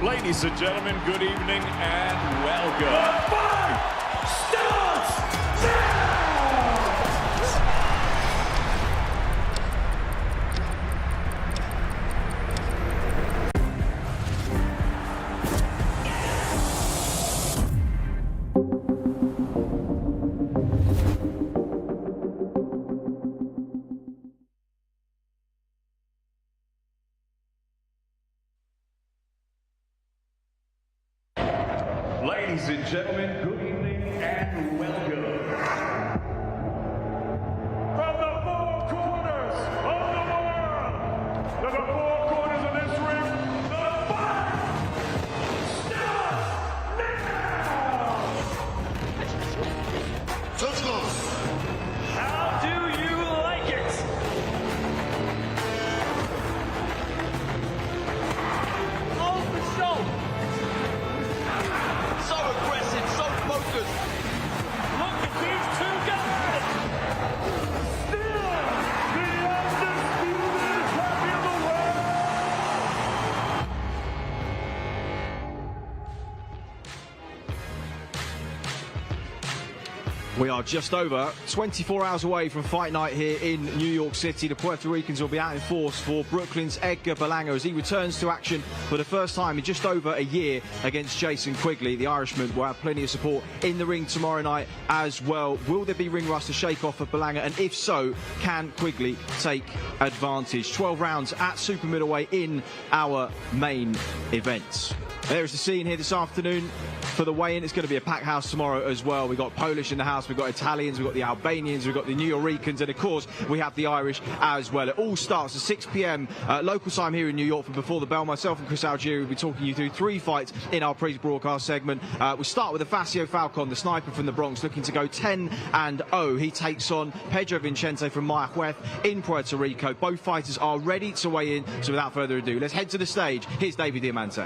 Ladies and gentlemen, good evening and welcome. The fight starts now! Ladies and gentlemen, good evening and welcome. From the four corners of the world, to the four corners of this ring, the fight starts now! Let's go! How do you like it? Oh, for sure! So aggressive, so focused. Look at these two guys! Still the undisputed champion of the world! We are just over 24 hours away from fight night here in New York City. The Puerto Ricans will be out in force for Brooklyn's Edgar Berlanga as he returns to action for the first time in just over a year against Jason Quigley. The Irishman will have plenty of support in the ring tomorrow night as well. Will there be ring rust to shake off of Berlanga? And if so, can Quigley take advantage? 12 rounds at super middleweight in our main event. There's the scene here this afternoon for the weigh-in. It's going to be a packed house tomorrow as well. We've got Polish in the house, we've got Italians, we've got the Albanians, we've got the New Yorkers, and of course we have the Irish as well. It all starts at 6 p.m. Local time here in New York. From before the bell, myself and Chris Algieri will be talking you through 3 fights in our pre-broadcast segment. We start with Afacio Falcon, the sniper from the Bronx, looking to go 10-0. He takes on Pedro Vincente from Mayajuez in Puerto Rico. Both fighters are ready to weigh in, so without further ado, let's head to the stage. Here's David Diamante.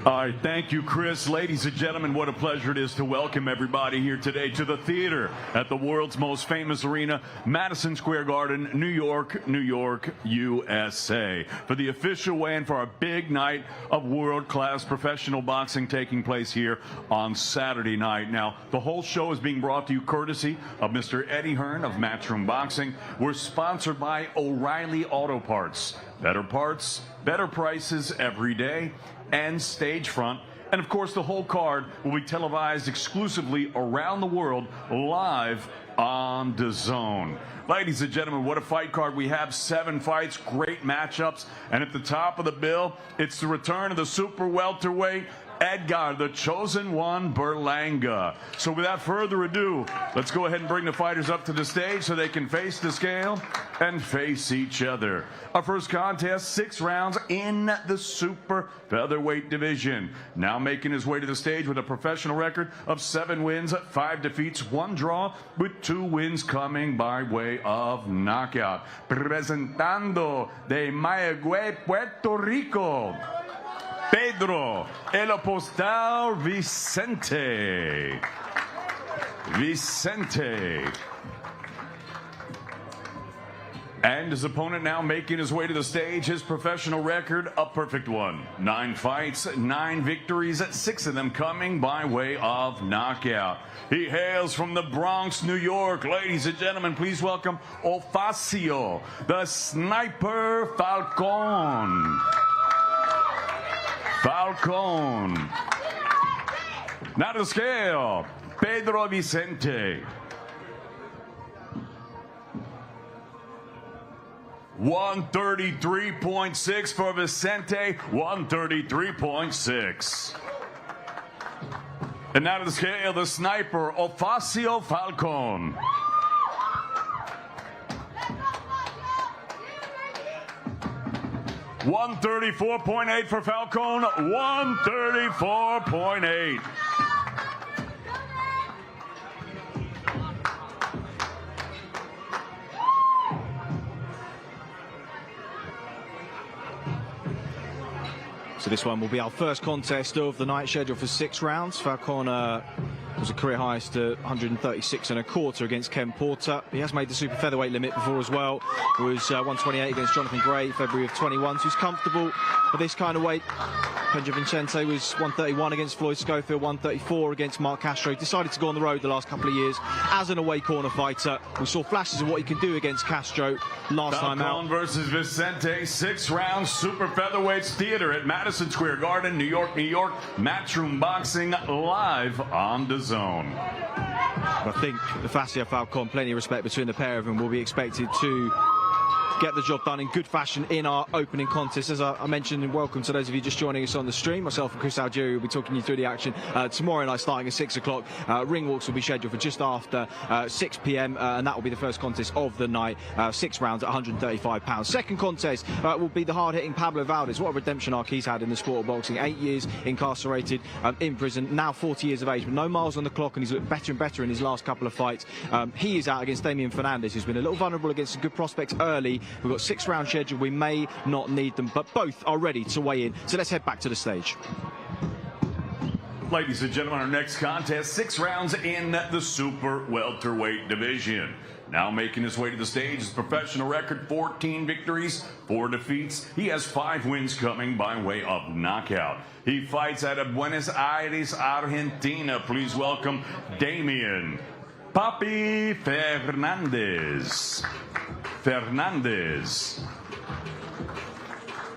All right, thank you, Chris. Ladies and gentlemen, what a pleasure it is to welcome everybody here today to the theater at the world's most famous arena, Madison Square Garden, New York, USA, for the official weigh-in for our big night of world-class professional boxing taking place here on Saturday night. Now, the whole show is being brought to you courtesy of Mr. Eddie Hearn of Matchroom Boxing. We're sponsored by O'Reilly Auto Parts. Better parts, better prices every day. And Stage Front. And of course, the whole card will be televised exclusively around the world live on DAZN. Ladies and gentlemen, what a fight card. We have 7 fights, great matchups. And at the top of the bill, it's the return of the super welterweight, Edgar, the chosen one, Berlanga. So without further ado, let's go ahead and bring the fighters up to the stage so they can face the scale and face each other. Our first contest, 6 rounds in the super featherweight division. Now making his way to the stage with a professional record of 7 wins, 5 defeats, 1 draw, with 2 wins coming by way of knockout. Presentando de Mayaguez, Puerto Rico, Pedro El Apostol Vicente. And his opponent now making his way to the stage, his professional record, a perfect one. 9 fights, 9 victories, 6 of them coming by way of knockout. He hails from the Bronx, New York. Ladies and gentlemen, please welcome Afacio, the Sniper Falcon. Now to the scale, Pedro Vicente. 133.6 for Vicente, 133.6. And now to the scale, the Sniper, Afacio Falcon. 134.8 for Falcon, 134.8. So this one will be our first contest of the night, scheduled for 6 rounds. Falcon was a career highest to 136 and a quarter against Ken Porter. He has made the super featherweight limit before as well. It was 128 against Jonathan Gray, February of 21. So he's comfortable at this kind of weight. Pedro Vincente was 131 against Floyd Schofield, 134 against Mark Castro. He decided to go on the road the last couple of years as an away corner fighter. We saw flashes of what he can do against Castro last time out. Versus Vicente, 6 rounds, super featherweights theater at Madison Square Garden, New York, New York. Matchroom Boxing live on DAZN. I think the Fascia Falcon, plenty of respect between the pair of them, will be expected to get the job done in good fashion in our opening contest. As I mentioned, and welcome to those of you just joining us on the stream. Myself and Chris Algieri will be talking you through the action tomorrow night starting at 6 o'clock. Ring walks will be scheduled for just after 6 p.m. And that will be the first contest of the night. 6 rounds at £135. Second contest will be the hard-hitting Pablo Valdez. What a redemption arc he's had in the sport of boxing. 8 years incarcerated in prison, now 40 years of age, but no miles on the clock, and he's looked better and better in his last couple of fights. He is out against Damian Fernandez, who's been a little vulnerable against some good prospects early. We've got 6 round schedule. We may not need them, but both are ready to weigh in. So let's head back to the stage. Ladies and gentlemen, our next contest, 6 rounds in the super welterweight division. Now making his way to the stage, his professional record, 14 victories, 4 defeats. He has 5 wins coming by way of knockout. He fights out of Buenos Aires, Argentina. Please welcome Damian Papi Fernandez.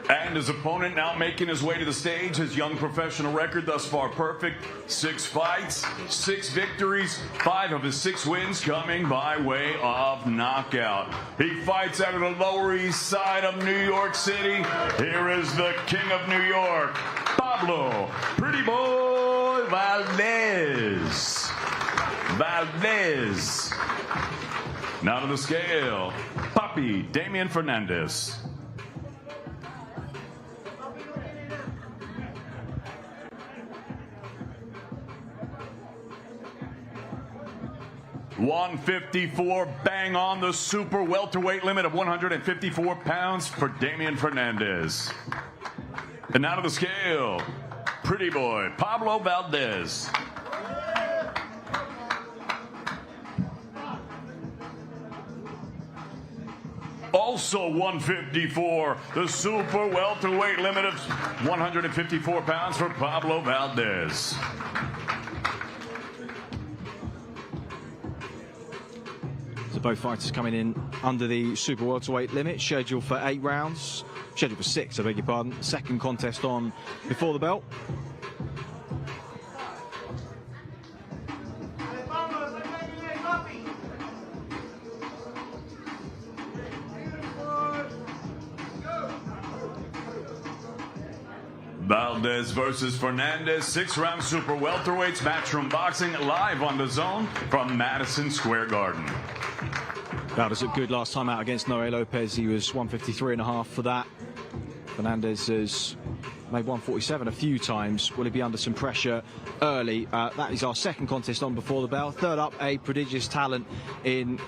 And his opponent now making his way to the stage. His young professional record thus far perfect. 6 fights, 6 victories, 5 of his 6 wins coming by way of knockout. He fights out of the Lower East Side of New York City. Here is the King of New York, Pablo Pretty Boy Valdez. Now to the scale, Papi Damian Fernandez. $154, bang on the super welterweight limit of 154 pounds for Damian Fernandez. And now to the scale, Pretty Boy Pablo Valdez. Also 154, the super welterweight limit of 154 pounds for Pablo Valdez. So both fighters coming in under the super welterweight limit, scheduled for 8 rounds. Scheduled for 6, I beg your pardon. Second contest on before the bell. Valdez versus Fernandez, 6-round super welterweights, Matchroom Boxing live on DAZN from Madison Square Garden. Valdez looked good last time out against Noe Lopez. He was 153.5 for that. Fernandez has made 147 a few times. Will he be under some pressure early? That is our second contest on before the bell. Third up, a prodigious talent in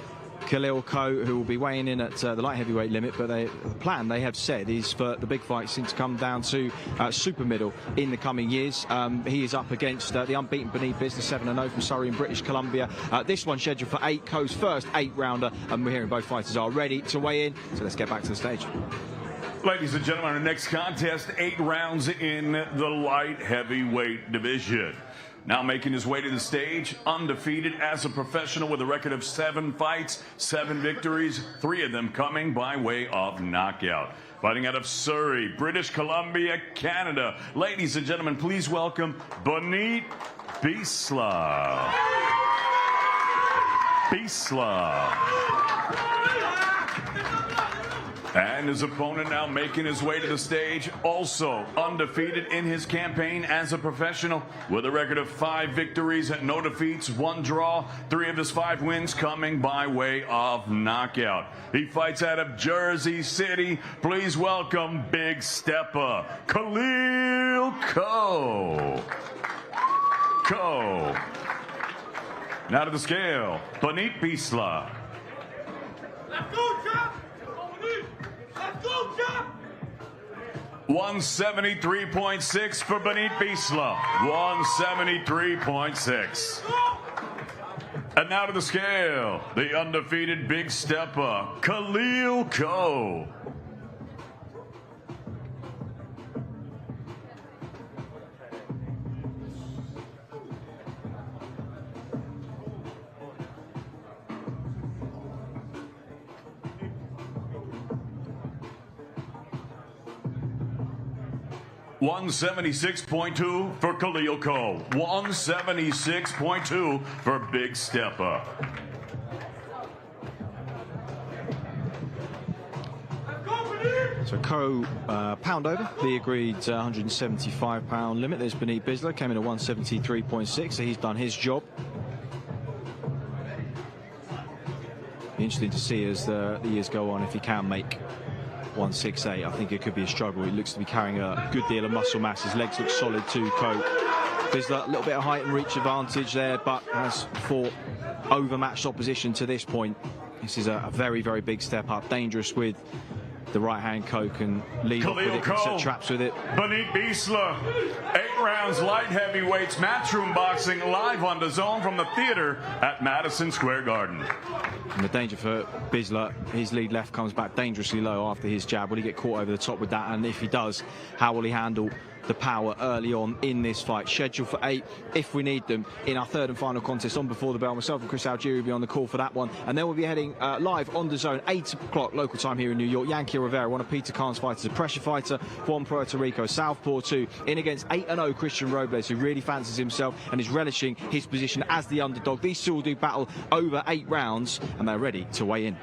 Khalil Ko, who will be weighing in at the light heavyweight limit, but the plan they have said is for the big fights to come down to super middle in the coming years. He is up against the unbeaten Beneath Business, 7-0 from Surrey in British Columbia. This one scheduled for 8, Ko's first 8-rounder, and we're hearing both fighters are ready to weigh in, so let's get back to the stage. Ladies and gentlemen, our next contest, 8 rounds in the light heavyweight division. Now making his way to the stage, undefeated as a professional with a record of 7 fights, 7 victories, 3 of them coming by way of knockout. Fighting out of Surrey, British Columbia, Canada. Ladies and gentlemen, please welcome Beneath Business. And his opponent now making his way to the stage, also undefeated in his campaign as a professional with a record of 5 victories and no defeats, 1 draw, 3 of his 5 wins coming by way of knockout. He fights out of Jersey City. Please welcome Big Stepper, Khalil Ko. Now to the scale, Beneath Business. Let's go, Chop! Let's go, Chop! 173.6 for Beneath Business. 173.6. And now to the scale, the undefeated big stepper, Khalil Coe. $176.2 for Khalil Coe. $176.2 for Big Stepper. So Coe pound over the agreed 175-pound limit. There's Benit Bisler, came in at 173.6, so he's done his job. Be interesting to see as the years go on if he can make 168. I think it could be a struggle. He looks to be carrying a good deal of muscle mass. His legs look solid too, Coe. There's a little bit of height and reach advantage there, but has fought overmatched opposition to this point. This is a very, very big step up. Dangerous with the right hand. Coe can lead off with it, can set traps with it. Benit Bisler, 8 rounds light heavyweights, matchroom boxing live on DAZN from the theater at Madison Square Garden. And the danger for Bisler, his lead left comes back dangerously low after his jab. Will he get caught over the top with that? And if he does, how will he handle the power early on in this fight? Scheduled for 8, if we need them, in our third and final contest on Before the Bell. Myself and Chris Algieri will be on the call for that one. And then we'll be heading live on DAZN, 8 o'clock local time here in New York. Yankee Rivera, one of Peter Khan's fighters, a pressure fighter, from Puerto Rico, Southpaw 2, in against 8-0 Christian Robles, who really fancies himself and is relishing his position as the underdog. These two will do battle over 8 rounds, and they're ready to weigh in.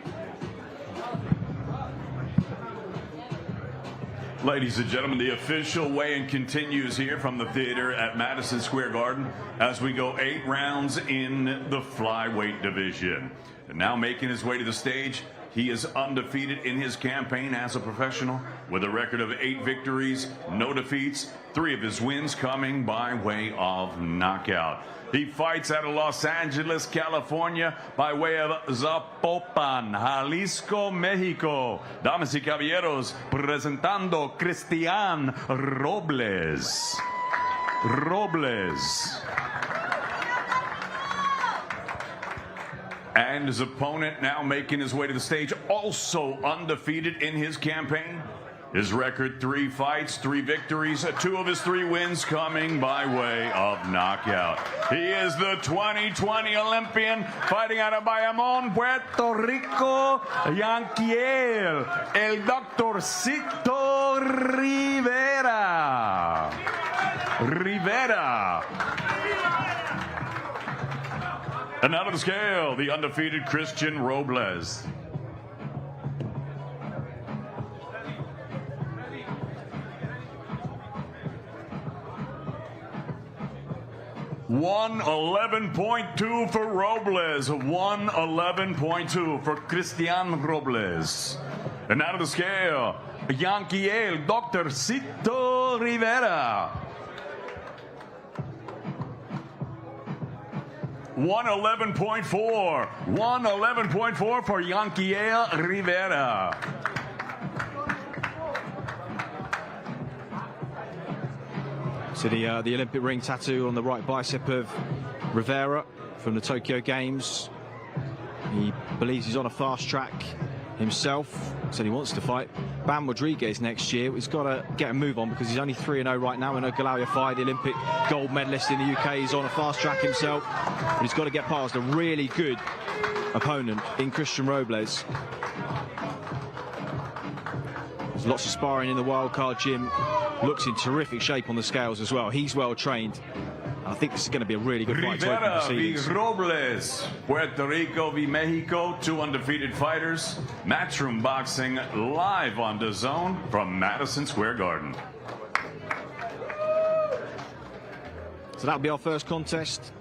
Ladies and gentlemen, the official weigh-in continues here from the theater at Madison Square Garden as we go 8 rounds in the flyweight division. And now making his way to the stage, he is undefeated in his campaign as a professional with a record of 8 victories, no defeats, 3 of his wins coming by way of knockout. He fights out of Los Angeles, California, by way of Zapopan, Jalisco, Mexico. Damas y caballeros, presentando Cristian Robles. And his opponent now making his way to the stage, also undefeated in his campaign. His record, 3 fights, 3 victories, 2 of his 3 wins coming by way of knockout. He is the 2020 Olympian, fighting out of Bayamón, Puerto Rico, Yanquiel, el Doctorcito Rivera. And out of the scale, the undefeated Christian Robles. $111.2 for Robles, 111.2 for Cristian Robles. And out of the scale, Yanquiel Doctorcito Rivera. 111.4 for Yanquiel Rivera. So the Olympic ring tattoo on the right bicep of Rivera from the Tokyo Games. He believes he's on a fast track himself, said he wants to fight Bam Rodriguez next year. He's got to get a move on because he's only 3-0 right now in Ogalawa fight. The Olympic gold medalist in the UK. He's on a fast track himself, but he's got to get past a really good opponent in Christian Robles. There's lots of sparring in the wildcard gym. Looks in terrific shape on the scales as well. He's well trained. I think this is going to be a really good fight to open the proceedings. Robles, Puerto Rico v Mexico, 2 undefeated fighters. Matchroom boxing live on DAZN from Madison Square Garden. So that'll be our first contest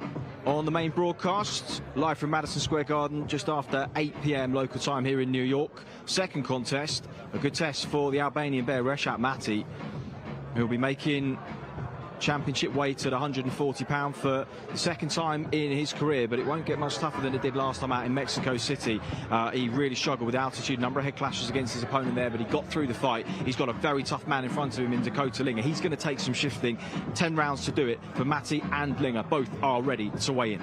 on the main broadcast, live from Madison Square Garden, just after 8 p.m. local time here in New York. Second contest, a good test for the Albanian bear Reshat Mati, who'll be making championship weight at 140 pounds for the second time in his career, but it won't get much tougher than it did last time out in Mexico City. He really struggled with altitude, number of head clashes against his opponent there, but he got through the fight. He's got a very tough man in front of him in Dakota Linger. He's going to take some shifting. 10 rounds to do it for Mati and Linger. Both are ready to weigh in.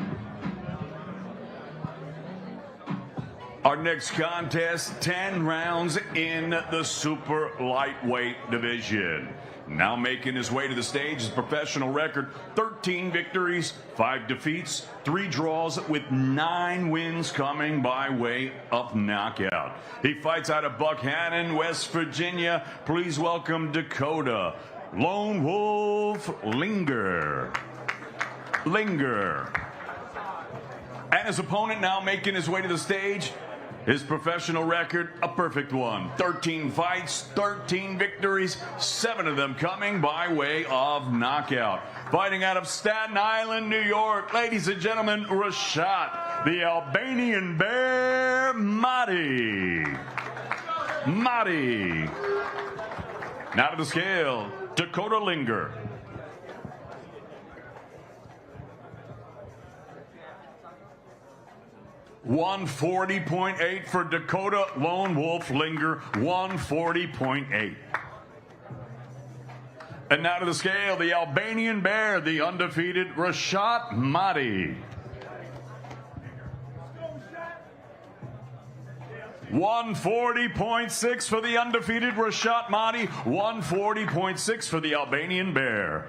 Our next contest, 10 rounds in the super lightweight division. Now making his way to the stage is professional record, 13 victories, 5 defeats, 3 draws with 9 wins coming by way of knockout. He fights out of Buckhannon, West Virginia. Please welcome Dakota Lone Wolf Linger. And his opponent now making his way to the stage. His professional record, a perfect one. 13 fights, 13 victories, 7 of them coming by way of knockout. Fighting out of Staten Island, New York, ladies and gentlemen, Rashad, the Albanian Bear Mahdi. Now to the scale, Dakota Linger. 140.8 for Dakota Lone Wolf Linger, 140.8. And now to the scale, the Albanian Bear, the undefeated Rashad Mahdi. 140.6 for the undefeated Rashad Mahdi, 140.6 for the Albanian Bear.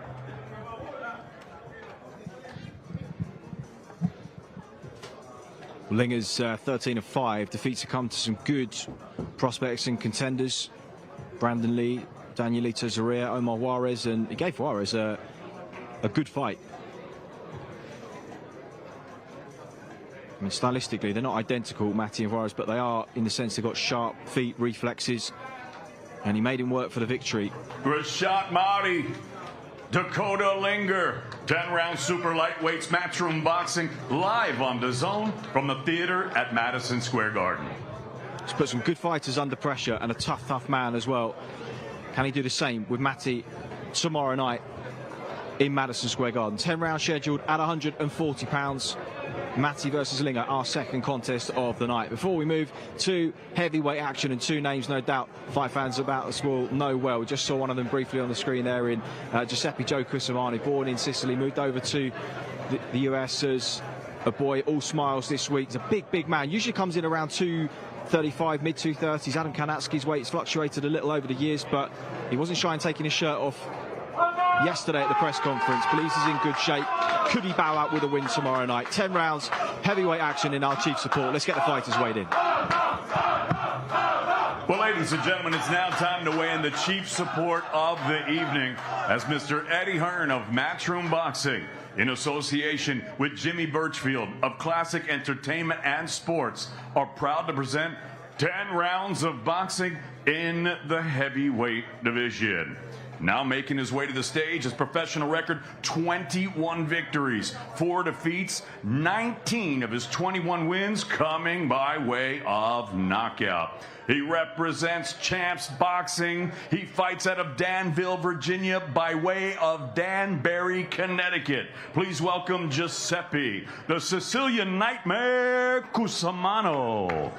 Linger's 13 of 5 defeats have come to some good prospects and contenders. Brandon Lee, Danielito Zarrea, Omar Juarez, and he gave Juarez a good fight. I mean, stylistically, they're not identical, Mahdi and Juarez, but they are in the sense they've got sharp feet, reflexes, and he made him work for the victory. Rashad Mahdi, Dakota Linger, 10-round super lightweights matchroom boxing live on DAZN from the theater at Madison Square Garden. He's put some good fighters under pressure and a tough man as well. Can he do the same with Mahdi tomorrow night in Madison Square Garden? 10 rounds scheduled at £140. Mahdi versus Linger, our second contest of the night. Before we move to heavyweight action, and 2 names no doubt fight fans about us will know well. We just saw one of them briefly on the screen there in Giuseppe Joe Cusimano, born in Sicily, moved over to the US as a boy, all smiles this week. He's a big man, usually comes in around 235, mid 230s. Adam Kanatski's weight's fluctuated a little over the years, but he wasn't shy in taking his shirt off yesterday at the press conference. Believes he's in good shape. Could he bow out with a win tomorrow night? 10 rounds, heavyweight action in our chief support. Let's get the fighters weighed in. Well, ladies and gentlemen, it's now time to weigh in the chief support of the evening as Mr. Eddie Hearn of Matchroom Boxing, in association with Jimmy Birchfield of Classic Entertainment and Sports, are proud to present 10 rounds of boxing in the heavyweight division. Now making his way to the stage, his professional record, 21 victories, 4 defeats, 19 of his 21 wins coming by way of knockout. He represents Champs Boxing. He fights out of Danville, Virginia by way of Danbury, Connecticut. Please welcome Giuseppe, the Sicilian Nightmare, Cusimano.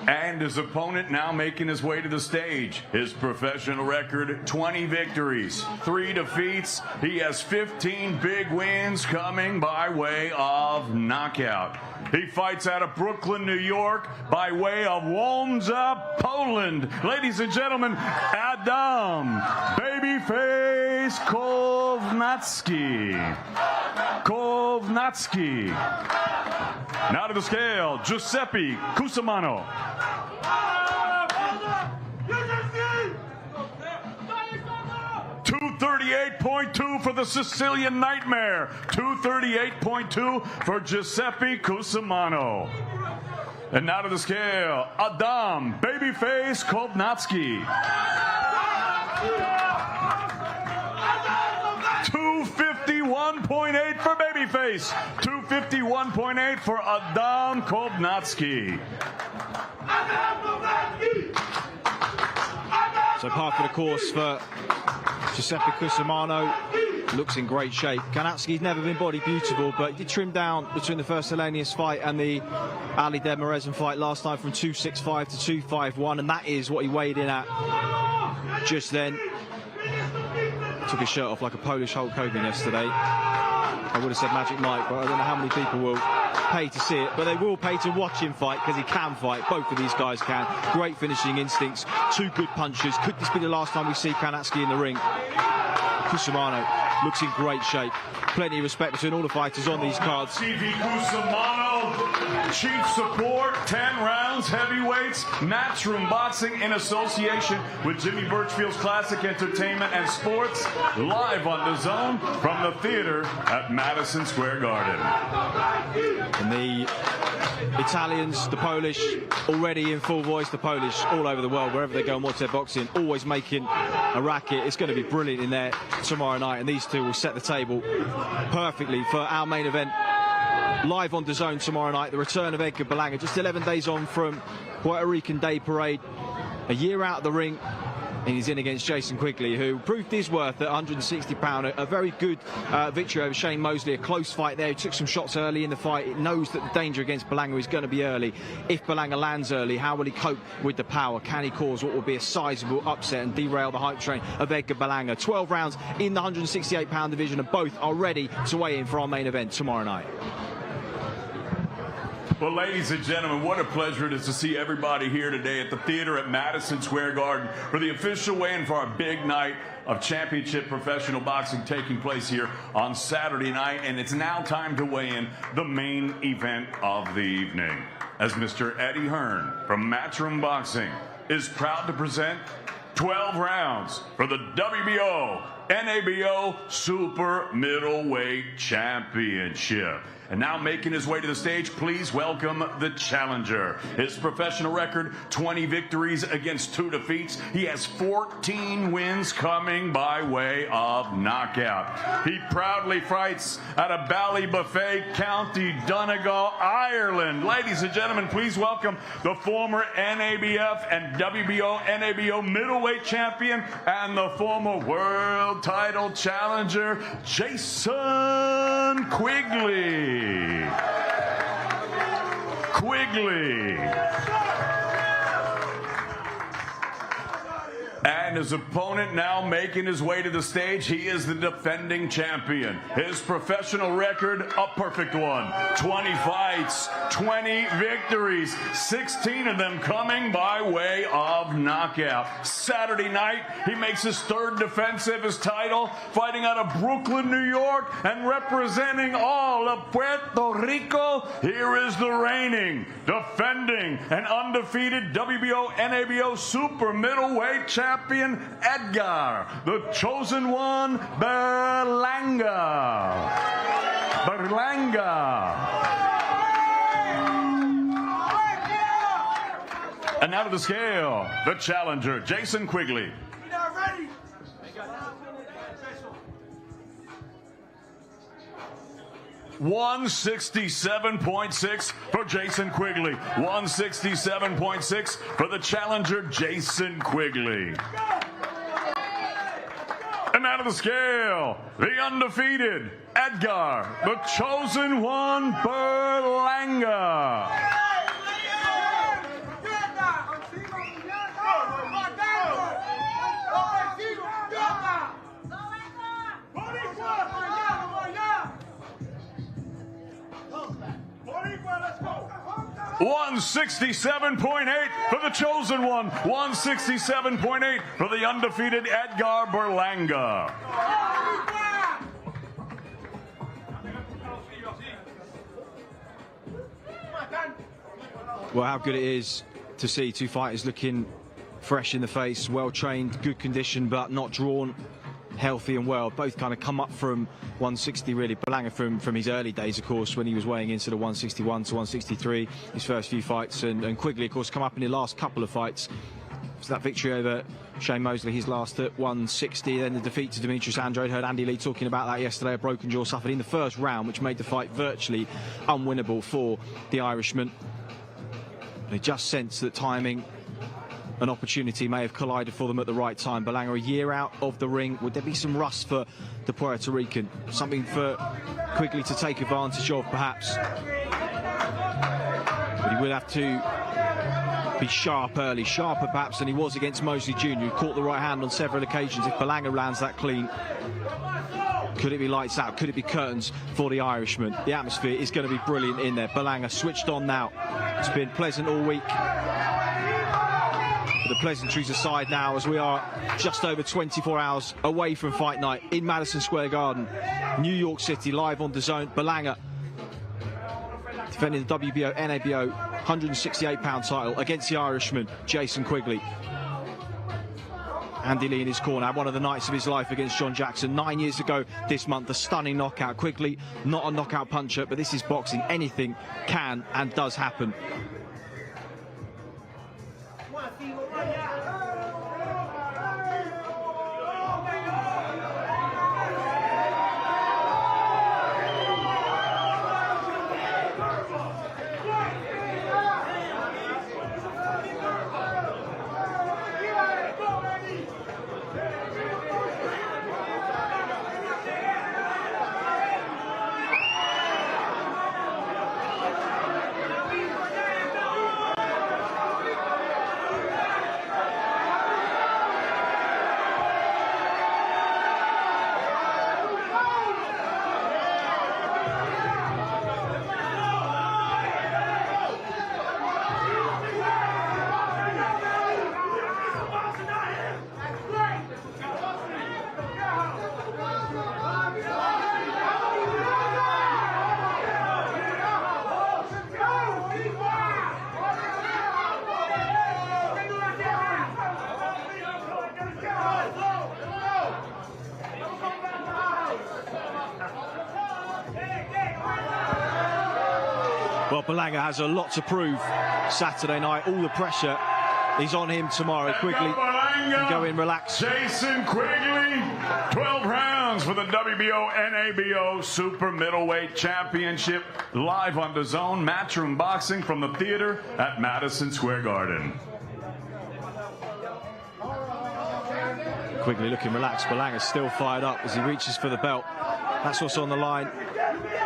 And his opponent now making his way to the stage. His professional record, 20 victories, 3 defeats. He has 15 big wins coming by way of knockout. He fights out of Brooklyn, New York by way of Łomża, Poland. Ladies and gentlemen, Adam Babyface Kovnacki. Now to the scale, Giuseppe Cusimano. 238.2 for the Sicilian Nightmare. 238.2 for Giuseppe Cusimano. And now to the scale, Adam Babyface Kovnacki. 251.8 for Babyface. 251.8 for Adam Kovnacki. So par for the course for Giuseppe Cusimano. Looks in great shape. Kanatski's never been body beautiful, but he did trim down between the first Hellenius fight and the Ali Demirezen fight last time from 265 to 251, and that is what he weighed in at just then. Took his shirt off like a Polish Hulk Hogan yesterday. I would have said Magic Mike, but I don't know how many people will pay to see it. But they will pay to watch him fight, because he can fight. Both of these guys can. Great finishing instincts. Two good punches. Could this be the last time we see Kanatsky in the ring? Cusimano looks in great shape. Plenty of respect between all the fighters on these cards. TV Cusimano, chief support, 10 rounds, heavyweights, Matchroom Boxing in association with Jimmy Birchfield's Classic Entertainment and Sports, live on DAZN from the theater at Madison Square Garden. And the Italians, the Polish, already in full voice. The Polish all over the world, wherever they go and watch their boxing, always making a racket. It's going to be brilliant in there tomorrow night, and these two will set the table perfectly for our main event live on DAZN tomorrow night. The return of Edgar Berlanga, just 11 days on from Puerto Rican Day Parade, a year out of the ring, and he's in against Jason Quigley, who proved his worth at 160 pound. A very good victory over Shane Mosley. A close fight there. He took some shots early in the fight. It knows that the danger against Berlanga is going to be early. If Berlanga lands early, how will he cope with the power? Can he cause what will be a sizable upset and derail the hype train of Edgar Berlanga? 12 rounds in the 168 pound division, and both are ready to weigh in for our main event tomorrow night. Well, ladies and gentlemen, what a pleasure it is to see everybody here today at the theater at Madison Square Garden for the official weigh-in for our big night of championship professional boxing taking place here on Saturday night. And it's now time to weigh in the main event of the evening, as Mr. Eddie Hearn from Matchroom Boxing is proud to present 12 rounds for the WBO NABO Super Middleweight Championship. And now making his way to the stage, please welcome the challenger. His professional record, 20 victories against 2 defeats. He has 14 wins coming by way of knockout. He proudly fights out of Ballybuffet, County Donegal, Ireland. Ladies and gentlemen, please welcome the former NABF and WBO NABO middleweight champion and the former world title challenger, Jason Quigley. And his opponent now making his way to the stage, he is the defending champion. His professional record, a perfect one. 20 fights, 20 victories, 16 of them coming by way of knockout. Saturday night, he makes his 3rd defense of his title, fighting out of Brooklyn, New York, and representing all of Puerto Rico. Here is the reigning, defending, and undefeated WBO NABO Super Middleweight Champion, Edgar, the chosen one, Berlanga. And now to the scale, the challenger, Jason Quigley. 167.6 for Jason Quigley. 167.6 for the challenger, Jason Quigley. And out of the scale, the undefeated Edgar, the chosen one, Berlanga. Let's go. 167.8 for the chosen one. 167.8 for the undefeated Edgar Berlanga. Well, how good it is to see two fighters looking fresh in the face, well trained, good condition, but not drawn, healthy and well. Both kind of come up from 160 really. Berlanga from his early days, of course, when he was weighing into the 161 to 163, his first few fights, and Quigley, of course, come up in the last couple of fights. So that victory over Shane Mosley, his last at 160, then the defeat to Demetrius Andrade. Heard Andy Lee talking about that yesterday. A broken jaw suffered in the first round, which made the fight virtually unwinnable for the Irishman. They just sensed that timing, an opportunity may have collided for them at the right time. Berlanga a year out of the ring. Would there be some rust for the Puerto Rican? Something for Quigley to take advantage of, perhaps. But he will have to be sharp early, sharper perhaps than he was against Mosley Jr., who caught the right hand on several occasions. If Berlanga lands that clean, Could it be lights out? Could it be curtains for the Irishman? The atmosphere is going to be brilliant in there. Berlanga switched on now. It's been pleasant all week. The pleasantries aside now, as we are just over 24 hours away from fight night in Madison Square Garden, New York City, live on DAZN. Berlanga defending the WBO, NABO 168-pound title against the Irishman, Jason Quigley. Andy Lee in his corner had one of the nights of his life against John Jackson 9 years ago this month. A stunning knockout. Quigley, not a knockout puncher, but this is boxing. Anything can and does happen. Well, Berlanga has a lot to prove Saturday night. All the pressure is on him tomorrow. Quigley can go in, relax. Jason Quigley, 12 rounds for the WBO NABO Super Middleweight Championship, live on DAZN, Matchroom Boxing from the theater at Madison Square Garden. Quigley looking relaxed. Berlanga still fired up as he reaches for the belt. That's what's on the line,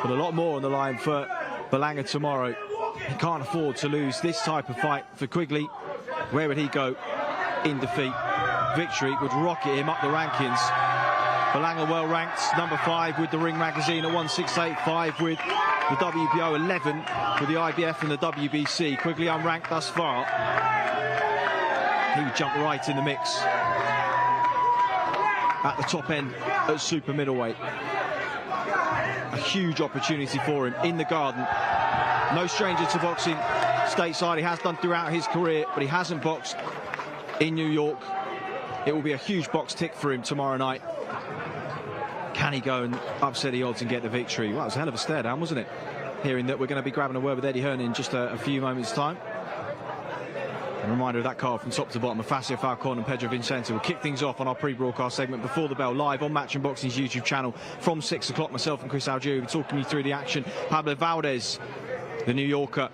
but a lot more on the line for Berlanga tomorrow. He can't afford to lose this type of fight for Quigley. Where would he go in defeat? Victory would rocket him up the rankings. Berlanga well ranked, number 5 with the Ring Magazine at 168.5 with the WBO 11 with the IBF and the WBC. Quigley unranked thus far. He would jump right in the mix at the top end at super middleweight. A huge opportunity for him in the Garden. No stranger to boxing stateside. He has done throughout his career, but he hasn't boxed in New York. It will be a huge box tick for him tomorrow night. Can he go and upset the odds and get the victory? Well, it was a hell of a stare down, wasn't it? Hearing that we're going to be grabbing a word with Eddie Hearn in just a few moments' time. A reminder of that card from top to bottom. Afacio Falcon and Pedro Vincente will kick things off on our pre-broadcast segment before the bell, live on Matchroom Boxing's YouTube channel from 6 o'clock. Myself and Chris Algieri will be talking you through the action. Pablo Valdez, the New Yorker,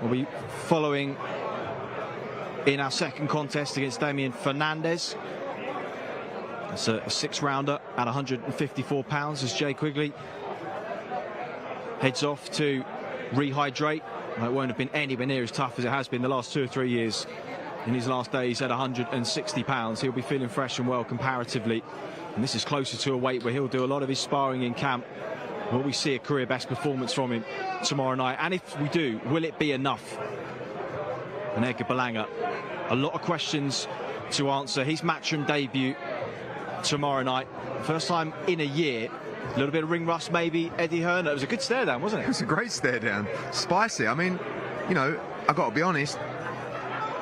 will be following in our second contest against Damian Fernandez. It's a 6-rounder at 154 pounds as Jay Quigley heads off to rehydrate. It won't have been anywhere near as tough as it has been the last 2 or 3 years. In his last days at 160 pounds, he'll be feeling fresh and well comparatively. And this is closer to a weight where he'll do a lot of his sparring in camp. Will we see a career best performance from him tomorrow night? And if we do, will it be enough? And Edgar Berlanga, a lot of questions to answer. His Matchroom debut tomorrow night. First time in a year. A little bit of ring rust maybe, Eddie Hearn. It was a good stare down, wasn't it? It was a great stare down. Spicy. I mean, you know, I've got to be honest.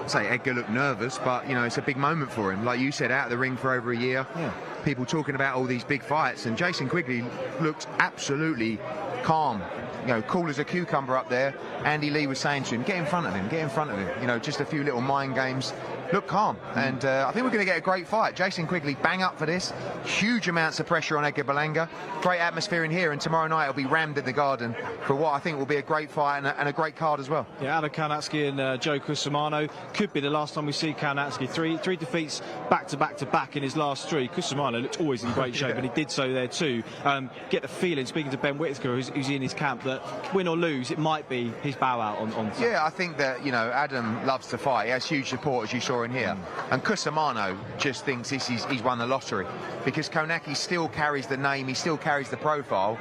Say Edgar looked nervous, but, you know, it's a big moment for him. Like you said, out of the ring for over a year. Yeah. People talking about all these big fights. And Jason Quigley looked absolutely calm. You know, cool as a cucumber up there. Andy Lee was saying to him, get in front of him, get in front of him. You know, just a few little mind games. Look calm. And I think we're going to get a great fight. Jason Quigley, bang up for this. Huge amounts of pressure on Edgar Berlanga. Great atmosphere in here. And tomorrow night it'll be rammed in the Garden for what I think will be a great fight and a great card as well. Yeah, Adam Kaunatsky and Joe Cusimano. Could be the last time we see Kaunatsky. Three defeats back to back in his last 3. Cusimano looked always in great shape, and he did so there too. Get the feeling, speaking to Ben Whitaker, who's who's in his camp that, win or lose, it might be his bow out on Saturday. Yeah, I think that, you know, Adam loves to fight. He has huge support, as you saw in here. And Cusimano just thinks he's won the lottery, because Konaki still carries the name, he still carries the profile.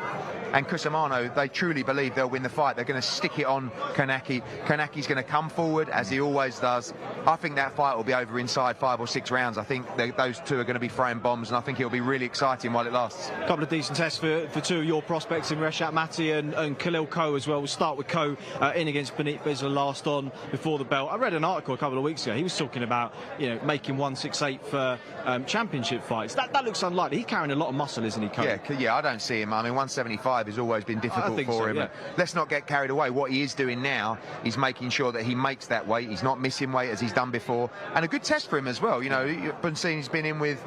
And Cusimano, they truly believe they'll win the fight. They're going to stick it on Konaki. Konaki's going to come forward, as he always does. I think that fight will be over inside 5 or 6 rounds. I think those two are going to be throwing bombs, and I think it'll be really exciting while it lasts. A couple of decent tests for two of your prospects in Reshat Mati and Khalil Ko as well. We'll start with Ko in against Benit Bisla last on before the belt. I read an article a couple of weeks ago. He was talking about, you know, making 168 for championship fights. That looks unlikely. He's carrying a lot of muscle, isn't he, Ko? Yeah, I don't see him. I mean, 175 has always been difficult for him. Yeah. Let's not get carried away. What he is doing now is making sure that he makes that weight. He's not missing weight as he's done before. And a good test for him as well. You know, Bunsini's been in with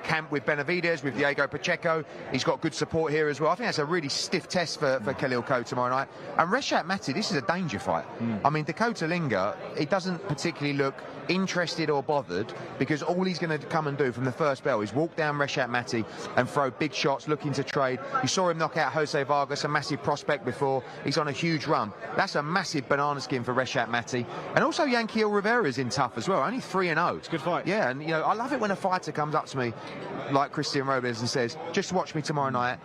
camp with Benavidez, with Diego Pacheco. He's got good support here as well. I think that's a really stiff test for Khalil Ko tomorrow night. And Reshat Mati, this is a danger fight. I mean, Dakota Linga, he doesn't particularly look interested or bothered, because all he's going to come and do from the first bell is walk down Reshat Mati and throw big shots, looking to trade. You saw him knock out Jose Vargas, a massive prospect before. He's on a huge run. That's a massive banana skin for Reshat Mati. And also Yankiel Rivera's in tough as well, only 3-0. It's a good fight. Yeah, and you know, I love it when a fighter comes up to me like Christian Robles and says, just watch me tomorrow night.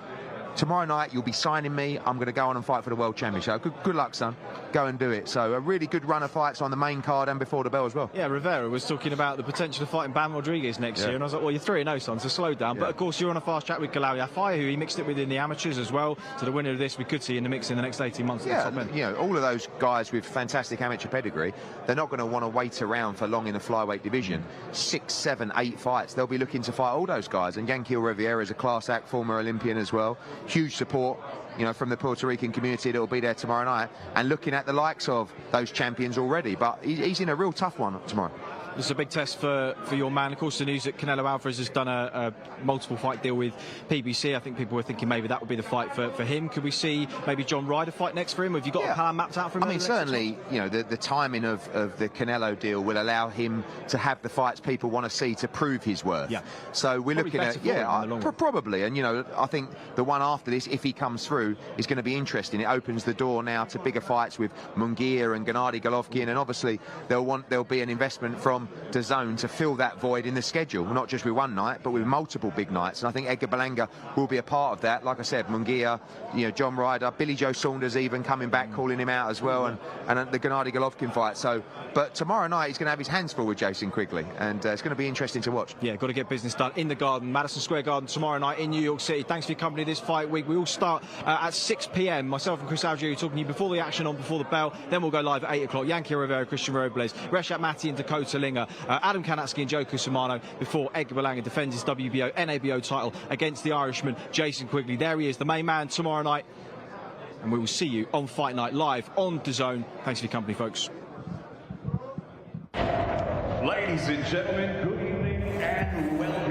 Tomorrow night you'll be signing me. I'm going to go on and fight for the World Championship. Good luck, son. Go and do it. So a really good run of fights on the main card and before the bell as well. Yeah, Rivera was talking about the potential of fighting Bam Rodriguez next year, and I was like, well, you're 3-0, son, so slow down. But of course, you're on a fast track with Galal Yafai, who he mixed it with in the amateurs as well. So the winner of this, we could see in the mix in the next 18 months. Yeah, you know, all of those guys with fantastic amateur pedigree, they're not going to want to wait around for long in the flyweight division. 6, 7, 8 fights. They'll be looking to fight all those guys. And Yankiel Rivera is a class act, former Olympian as well. Huge support, you know, from the Puerto Rican community that will be there tomorrow night, and looking at the likes of those champions already. But he's in a real tough one tomorrow. This is a big test for your man. Of course, the news that Canelo Alvarez has done a multiple fight deal with PBC. I think people were thinking maybe that would be the fight for him. Could we see maybe John Ryder fight next for him? Have you got a plan mapped out for him? I mean, certainly, you know, the timing of the Canelo deal will allow him to have the fights people want to see to prove his worth. Yeah. So we're Probably looking at, probably. And, you know, I think the one after this, if he comes through, is going to be interesting. It opens the door now to bigger fights with Munguia and Gennady Golovkin. And obviously, there'll be an investment from DAZN to fill that void in the schedule, not just with one night, but with multiple big nights. And I think Edgar Berlanga will be a part of that. Like I said, Munguia, you know, John Ryder, Billy Joe Saunders even coming back, calling him out as well, and the Gennady Golovkin fight. So, but tomorrow night he's going to have his hands full with Jason Quigley, and it's going to be interesting to watch. Yeah, got to get business done in the Garden, Madison Square Garden, tomorrow night in New York City. Thanks for your company this fight week. We all start at 6 p.m. Myself and Chris Algieri talking to you before the action on Before the Bell. Then we'll go live at 8 o'clock. Yankiel Rivera, Christian Robles, Reshat Mati and Dakota Linga, Adam Kanatsky and Joe Cusimano, before Edgar Berlanga defends his WBO, NABO title against the Irishman Jason Quigley. There he is, the main man tomorrow night. And we will see you on Fight Night live on DAZN. Thanks for your company, folks. Ladies and gentlemen, good evening and welcome.